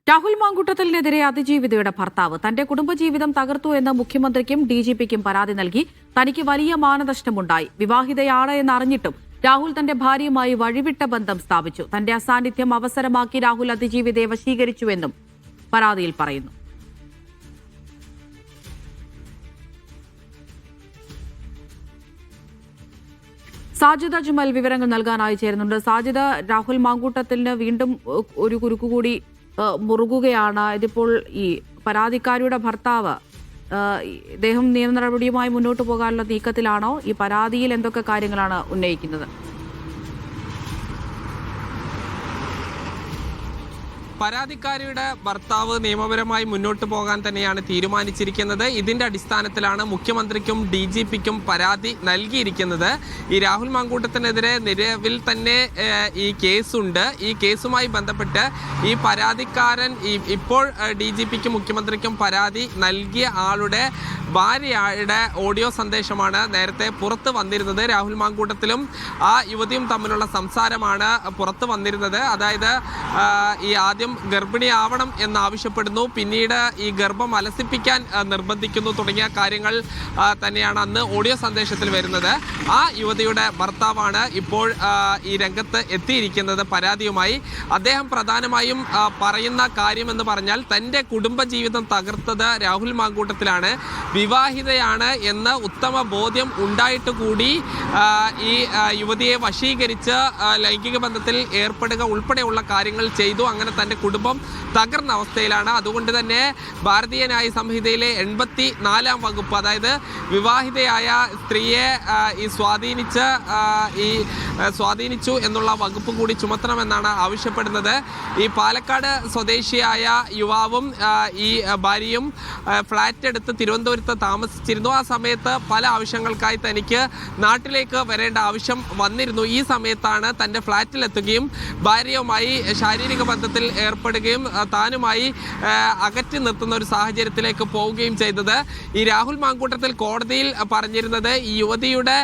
രാഹുൽ മാങ്കൂട്ടത്തിനെതിരെ അതിജീവിതയുടെ ഭർത്താവ് തന്റെ കുടുംബജീവിതം തകർത്തു എന്ന് മുഖ്യമന്ത്രിക്കും ഡിജിപിക്കും പരാതി നൽകി. തനിക്ക് വലിയ മാനനഷ്ടമുണ്ടായി. വിവാഹിതയാണ് എന്നറിഞ്ഞിട്ടും രാഹുൽ തന്റെ ഭാര്യയുമായി വഴിവിട്ട ബന്ധം സ്ഥാപിച്ചു. തന്റെ അസാന്നിധ്യം അവസരമാക്കി രാഹുൽ അതിജീവിതയെ വശീകരിച്ചുവെന്നും പരാതിയിൽ പറയുന്നു. സാജിദ ജുമൽ വിവരങ്ങൾ നൽകാനായി ചേരുന്നുണ്ട്. സാജിദ, രാഹുൽ മാങ്കൂട്ടത്തിന് വീണ്ടും ഒരു കുരുക്കുകൂടി മുറുകുകയാണ്. ഇതിപ്പോൾ ഈ പരാതിക്കാരിയുടെ ഭർത്താവ് ഇദ്ദേഹം നിയമ നടപടിയുമായി മുന്നോട്ട് പോകാനുള്ള നീക്കത്തിലാണോ? ഈ പരാതിയിൽ എന്തൊക്കെ കാര്യങ്ങളാണ് ഉന്നയിക്കുന്നത്? പരാതിക്കാരിയുടെ ഭർത്താവ് നിയമപരമായി മുന്നോട്ട് പോകാൻ തന്നെയാണ് തീരുമാനിച്ചിരിക്കുന്നത്. ഇതിന്റെ അടിസ്ഥാനത്തിലാണ് മുഖ്യമന്ത്രിക്കും DGPക്കും പരാതി നൽകിയിരിക്കുന്നത്. ഈ രാഹുൽ മാങ്കൂട്ടത്തിനെതിരെ നിലവിൽ തന്നെ ഈ കേസുണ്ട്. ഈ കേസുമായി ബന്ധപ്പെട്ട് ഈ പരാതിക്കാരൻ ഇപ്പോൾ DGPക്കും മുഖ്യമന്ത്രിക്കും പരാതി നൽകിയ ആളുടെ ഭാര്യയുടെ ഓഡിയോ സന്ദേശമാണ് നേരത്തെ പുറത്ത് വന്നിരുന്നത്. രാഹുൽ മാങ്കൂട്ടത്തിലും ആ യുവതിയും തമ്മിലുള്ള സംസാരമാണ് പുറത്ത് വന്നിരുന്നത്. അതായത് ഈ ആദ്യം ഗർഭിണിയാവണം എന്നാവശ്യപ്പെടുന്നു, പിന്നീട് ഈ ഗർഭം അലസിപ്പിക്കാൻ നിർബന്ധിക്കുന്നു തുടങ്ങിയ കാര്യങ്ങൾ തന്നെയാണ് അന്ന് ഓഡിയോ സന്ദേശത്തിൽ വരുന്നത്. ആ യുവതിയുടെ ഭർത്താവാണ് ഇപ്പോൾ ഈ രംഗത്ത് എത്തിയിരിക്കുന്നത് പരാതിയുമായി. അദ്ദേഹം പ്രധാനമായും പറയുന്ന കാര്യമെന്ന് പറഞ്ഞാൽ തൻ്റെ കുടുംബജീവിതം തകർത്തത് രാഹുൽ മാങ്കൂട്ടത്തിലാണ്. വിവാഹിതയാണ് എന്ന ഉത്തമ ബോധ്യം ഉണ്ടായിട്ട് കൂടി ഈ യുവതിയെ വശീകരിച്ച് ലൈംഗിക ബന്ധത്തിൽ ഏർപ്പെടുക ഉൾപ്പെടെയുള്ള കാര്യങ്ങൾ ചെയ്തു. അങ്ങനെ തൻ്റെ കുടുംബം തകർന്ന അവസ്ഥയിലാണ്. അതുകൊണ്ട് തന്നെ ഭാരതീയ ന്യായ സംഹിതയിലെ 84-ാം വകുപ്പ്, അതായത് വിവാഹിതയായ സ്ത്രീയെ സ്വാധീനിച്ചു എന്നുള്ള വകുപ്പ് കൂടി ചുമത്തണമെന്നാണ് ആവശ്യപ്പെടുന്നത്. ഈ പാലക്കാട് സ്വദേശിയായ യുവാവും ഈ ഭാര്യയും ഫ്ലാറ്റ് എടുത്ത് തിരുവനന്തപുരത്ത് താമസിച്ചിരുന്നു. ആ സമയത്ത് പല ആവശ്യങ്ങൾക്കായി തനിക്ക് നാട്ടിലേക്ക് വരേണ്ട ആവശ്യം വന്നിരുന്നു. ഈ സമയത്താണ് തൻ്റെ ഫ്ലാറ്റിലെത്തുകയും ഭാര്യയുമായി ശാരീരിക ബന്ധത്തിൽ ഏർപ്പെടുകയും താനുമായി അകറ്റി നിർത്തുന്ന ഒരു സാഹചര്യത്തിലേക്ക് പോവുകയും ചെയ്തത്. ഈ രാഹുൽ മാങ്കൂട്ടത്തിൽ കോടതിയിൽ പറഞ്ഞിരുന്നത് ഈ യുവതിയുടെ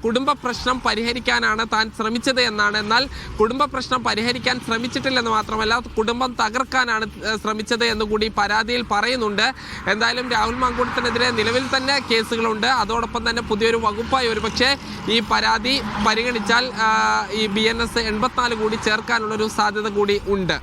കുടുംബ പ്രശ്നം പരിഹരിക്കാനാണ് താൻ ശ്രമിച്ചത് എന്നാണ്. എന്നാൽ കുടുംബ പ്രശ്നം പരിഹരിക്കാൻ ശ്രമിച്ചിട്ടില്ലെന്ന് മാത്രമല്ല, കുടുംബം തകർക്കാനാണ് ശ്രമിച്ചത് എന്നുകൂടി പരാതിയിൽ പറയുന്നുണ്ട്. എന്തായാലും രാഹുൽ മാങ്കൂട്ടത്തിനെതിരെ നിലവിൽ തന്നെ കേസുകളുണ്ട്. അതോടൊപ്പം തന്നെ പുതിയൊരു വകുപ്പായി ഒരുപക്ഷെ ഈ പരാതി പരിഗണിച്ചാൽ ഈ BNS 84 കൂടി ചേർക്കാനുള്ളൊരു സാധ്യത കൂടി ഉണ്ട്.